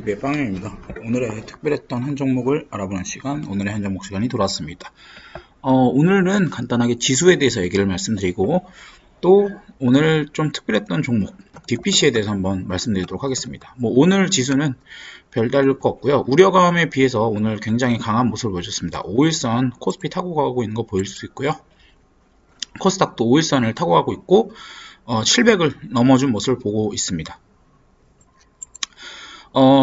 TV의 빵영입니다. 오늘의 특별했던 한 종목을 알아보는 시간, 오늘의 한 종목 시간이 돌아왔습니다. 오늘은 간단하게 지수에 대해서 얘기를 말씀드리고, 또 오늘 좀 특별했던 종목 DPC에 대해서 한번 말씀드리도록 하겠습니다. 오늘 지수는 별다를 거 없고요. 우려감에 비해서 오늘 굉장히 강한 모습을 보여줬습니다. 5일선 코스피 타고 가고 있는 거 보일 수 있고요. 코스닥도 5일선을 타고 가고 있고 700을 넘어준 모습을 보고 있습니다.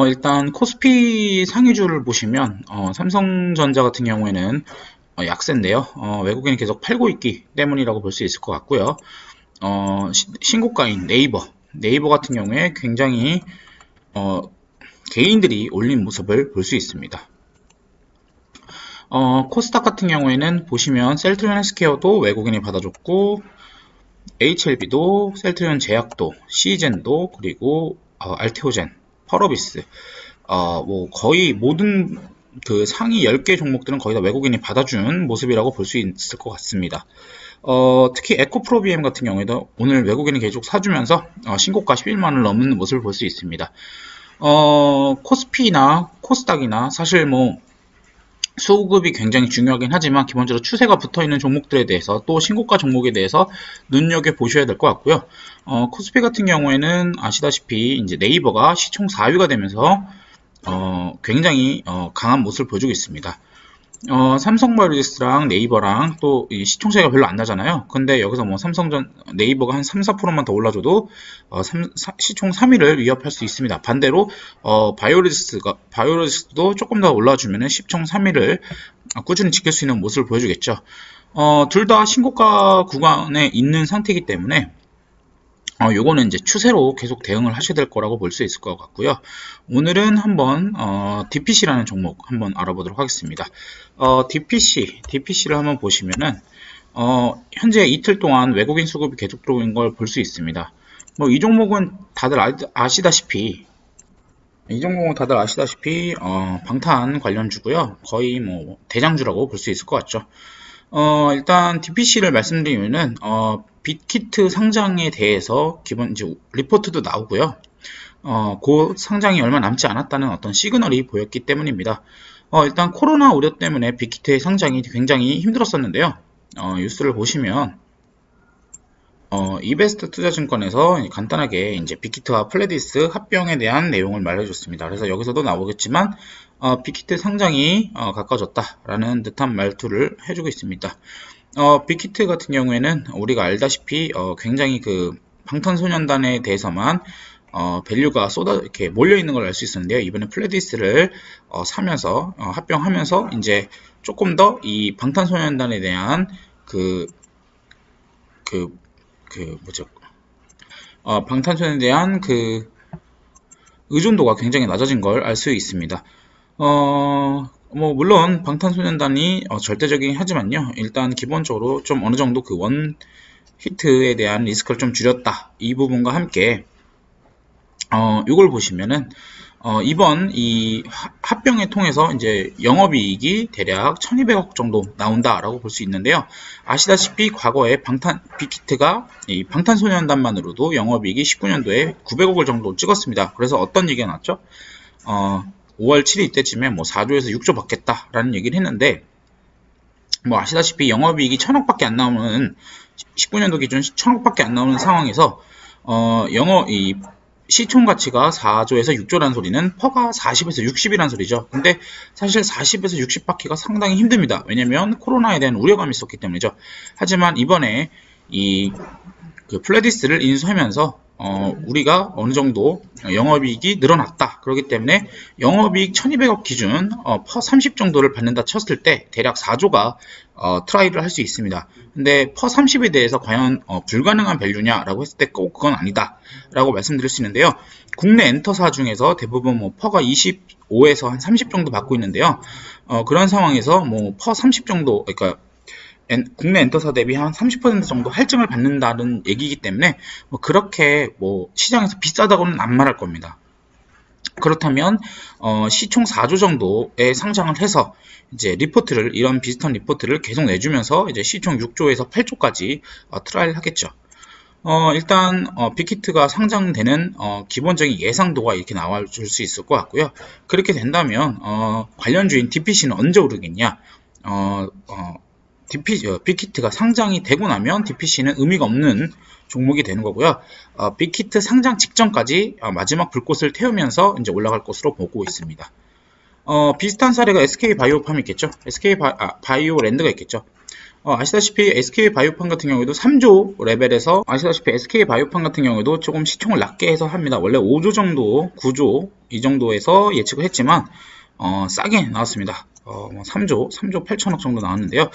일단 코스피 상위주를 보시면 삼성전자 같은 경우에는 약세인데요. 외국인이 계속 팔고 있기 때문이라고 볼 수 있을 것 같고요. 신고가인 네이버 같은 경우에 굉장히 개인들이 올린 모습을 볼 수 있습니다. 코스닥 같은 경우에는 보시면 셀트리온 헬스케어도 외국인이 받아줬고, HLB도, 셀트리온 제약도, 시젠도, 그리고 알테오젠, 펄어비스, 거의 모든 그 상위 10개 종목들은 거의 다 외국인이 받아준 모습이라고 볼 수 있을 것 같습니다. 특히 에코프로비엠 같은 경우에도 오늘 외국인이 계속 사주면서 신고가 11만원을 넘는 모습을 볼 수 있습니다. 코스피나 코스닥이나 사실 수급이 굉장히 중요하긴 하지만 기본적으로 추세가 붙어있는 종목들에 대해서 또 신고가 종목에 대해서 눈여겨보셔야 될 것 같고요. 코스피 같은 경우에는 아시다시피 이제 네이버가 시총 4위가 되면서 굉장히 강한 모습을 보여주고 있습니다. 삼성바이오로직스랑 네이버랑 또 이 시총 차이가 별로 안 나잖아요. 근데 여기서 네이버가 한 3, 4%만 더 올라줘도 시총 3위를 위협할 수 있습니다. 반대로 바이오로직스도 조금 더 올라주면 시총 3위를 꾸준히 지킬 수 있는 모습을 보여주겠죠. 둘 다 신고가 구간에 있는 상태이기 때문에 요거는 이제 추세로 계속 대응을 하셔야 될 거라고 볼 수 있을 것 같고요. 오늘은 한번 DPC라는 종목 한번 알아보도록 하겠습니다. DPC를 한번 보시면은 현재 이틀 동안 외국인 수급이 계속 들어오는 걸 볼 수 있습니다. 이 종목은 다들 아시다시피 방탄 관련주고요. 거의 대장주라고 볼 수 있을 것 같죠. 일단 DPC를 말씀드리면은 빅히트 상장에 대해서 기본 이제 리포트도 나오고요. 그 상장이 얼마 남지 않았다는 어떤 시그널이 보였기 때문입니다. 일단 코로나 우려 때문에 빅히트의 상장이 굉장히 힘들었었는데요. 뉴스를 보시면 이베스트 투자증권에서 간단하게 이제 빅히트와 플레디스 합병에 대한 내용을 말해줬습니다. 그래서 여기서도 나오겠지만 빅히트 상장이 가까워졌다라는 듯한 말투를 해주고 있습니다. 빅히트 같은 경우에는 우리가 알다시피 굉장히 그 방탄소년단에 대해서만 밸류가 이렇게 몰려 있는 걸 알 수 있었는데요. 이번에 플레디스를 사면서 합병하면서 이제 조금 더 이 방탄소년단에 대한 방탄소년단에 대한 의존도가 굉장히 낮아진 걸 알 수 있습니다. 물론 방탄소년단이 절대적이긴 하지만요. 일단 기본적으로 좀 어느 정도 그 원 히트에 대한 리스크를 좀 줄였다. 이 부분과 함께 이걸 보시면은 이번 이 합병을 통해서 이제 영업이익이 대략 1200억 정도 나온다라고 볼 수 있는데요. 아시다시피 과거에 빅히트가 이 방탄소년단만으로도 영업이익이 19년도에 900억을 정도 찍었습니다. 그래서 어떤 얘기가 나왔죠? 5월 7일 이때쯤에 4조에서 6조 받겠다라는 얘기를 했는데, 아시다시피 영업이익이 1000억밖에 안 나오는 19년도 기준 1000억밖에 안 나오는 상황에서 이 시총 가치가 4조에서 6조라는 소리는 퍼가 40에서 60이라는 소리죠. 근데 사실 40에서 60 받기가 상당히 힘듭니다. 왜냐면 코로나에 대한 우려감이 있었기 때문이죠. 하지만 이번에 그 플레디스를 인수하면서 우리가 어느 정도 영업이익이 늘어났다. 그렇기 때문에 영업이익 1200억 기준 퍼 30 정도를 받는다 쳤을 때 대략 4조가 트라이를 할 수 있습니다. 근데 퍼 30에 대해서 과연 불가능한 밸류냐라고 했을 때 꼭 그건 아니다 라고 말씀드릴 수 있는데요. 국내 엔터사 중에서 대부분 퍼가 25에서 한 30 정도 받고 있는데요. 그런 상황에서 퍼 30 정도, 그러니까 국내 엔터사 대비 한 30% 정도 할증을 받는다는 얘기이기 때문에 그렇게 시장에서 비싸다고는 안 말할 겁니다. 그렇다면 시총 4조 정도의 상장을 해서 이제 이런 비슷한 리포트를 계속 내주면서 이제 시총 6조에서 8조까지 트라이를 하겠죠. 일단 빅히트가 상장되는 기본적인 예상도가 이렇게 나와줄 수 있을 것 같고요. 그렇게 된다면 관련주인 DPC는 언제 오르겠냐? 빅히트가 상장이 되고 나면 DPC는 의미가 없는 종목이 되는 거고요. 빅히트 상장 직전까지 마지막 불꽃을 태우면서 이제 올라갈 것으로 보고 있습니다. 비슷한 사례가 SK바이오팜이 있겠죠. 바이오랜드가 있겠죠. 아시다시피 SK바이오팜 같은 경우에도 3조 레벨에서 아시다시피 SK바이오팜 같은 경우에도 조금 시총을 낮게 해서 합니다. 원래 5조 정도, 9조 이 정도에서 예측을 했지만 싸게 나왔습니다. 3조 8천억 정도 나왔는데요.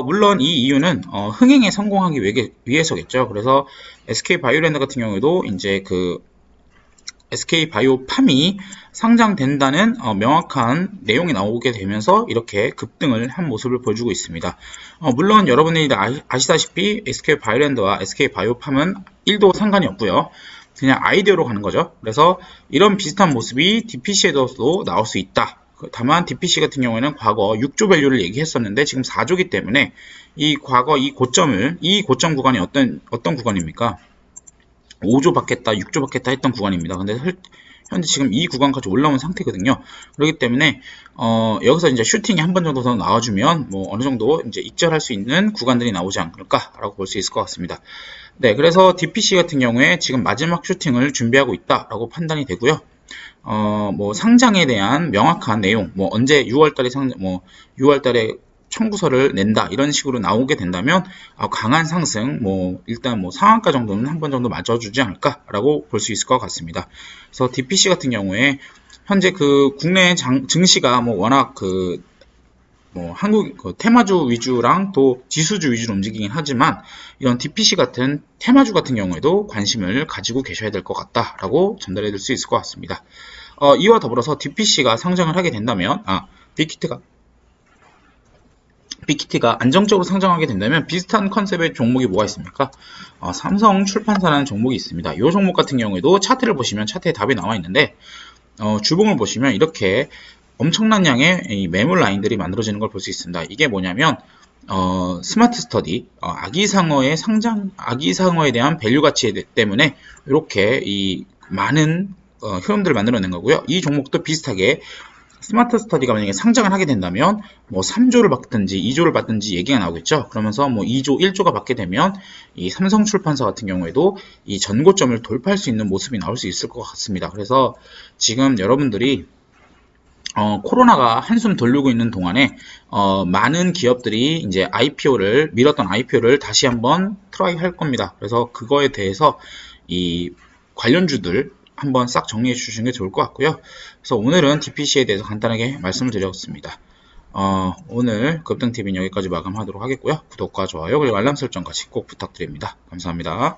물론 이 이유는 흥행에 성공하기 위해서겠죠. 그래서 SK바이오랜드 같은 경우에도 이제 그 SK바이오팜이 상장된다는 명확한 내용이 나오게 되면서 이렇게 급등을 한 모습을 보여주고 있습니다. 물론 여러분들이 아시다시피 SK바이오랜드와 SK바이오팜은 1도 상관이 없고요. 그냥 아이디어로 가는 거죠. 그래서 이런 비슷한 모습이 DPC에도 나올 수 있다. 다만 DPC 같은 경우에는 과거 6조 밸류를 얘기했었는데 지금 4조기 때문에 이 과거 이 고점 구간이 어떤 구간입니까? 5조 받겠다, 6조 받겠다 했던 구간입니다. 근데 현재 지금 이 구간까지 올라온 상태거든요. 그렇기 때문에 여기서 이제 슈팅이 한 번 정도 더 나와주면 뭐 어느 정도 이제 익절할 수 있는 구간들이 나오지 않을까라고 볼 수 있을 것 같습니다. 네, 그래서 DPC 같은 경우에 지금 마지막 슈팅을 준비하고 있다라고 판단이 되고요. 뭐 상장에 대한 명확한 내용, 뭐 언제 6월달에 6월달에 청구서를 낸다 이런 식으로 나오게 된다면 강한 상승, 뭐 일단 뭐 상한가 정도는 한 번 정도 맞춰주지 않을까라고 볼 수 있을 것 같습니다. 그래서 DPC 같은 경우에 현재 그 국내 증시가 뭐 워낙 한국 테마주 위주랑 또 지수주 위주로 움직이긴 하지만 이런 DPC 같은 테마주 같은 경우에도 관심을 가지고 계셔야 될 것 같다라고 전달해 드릴 수 있을 것 같습니다. 이와 더불어서 DPC가 상장을 하게 된다면 빅히트가 안정적으로 상장하게 된다면 비슷한 컨셉의 종목이 뭐가 있습니까? 삼성출판사라는 종목이 있습니다. 이 종목 같은 경우에도 차트를 보시면 차트에 답이 나와 있는데 주봉을 보시면 이렇게 엄청난 양의 이 매물 라인들이 만들어지는 걸 볼 수 있습니다. 이게 뭐냐면 스마트 스터디, 아기상어의 아기상어에 대한 밸류 가치 때문에 이렇게 이 많은 흐름들을 만들어낸 거고요. 이 종목도 비슷하게 스마트 스터디가 만약에 상장을 하게 된다면 뭐 3조를 받든지 2조를 받든지 얘기가 나오겠죠. 그러면서 뭐 2조, 1조가 받게 되면 이 삼성출판사 같은 경우에도 이 전고점을 돌파할 수 있는 모습이 나올 수 있을 것 같습니다. 그래서 지금 여러분들이 코로나가 한숨 돌리고 있는 동안에 많은 기업들이 이제 밀었던 IPO를 다시 한번 트라이 할 겁니다. 그래서 그거에 대해서 이 관련주들 한번 싹 정리해 주시는 게 좋을 것 같고요. 그래서 오늘은 DPC에 대해서 간단하게 말씀을 드렸습니다. 오늘 급등TV는 여기까지 마감하도록 하겠고요. 구독과 좋아요 그리고 알람 설정까지 꼭 부탁드립니다. 감사합니다.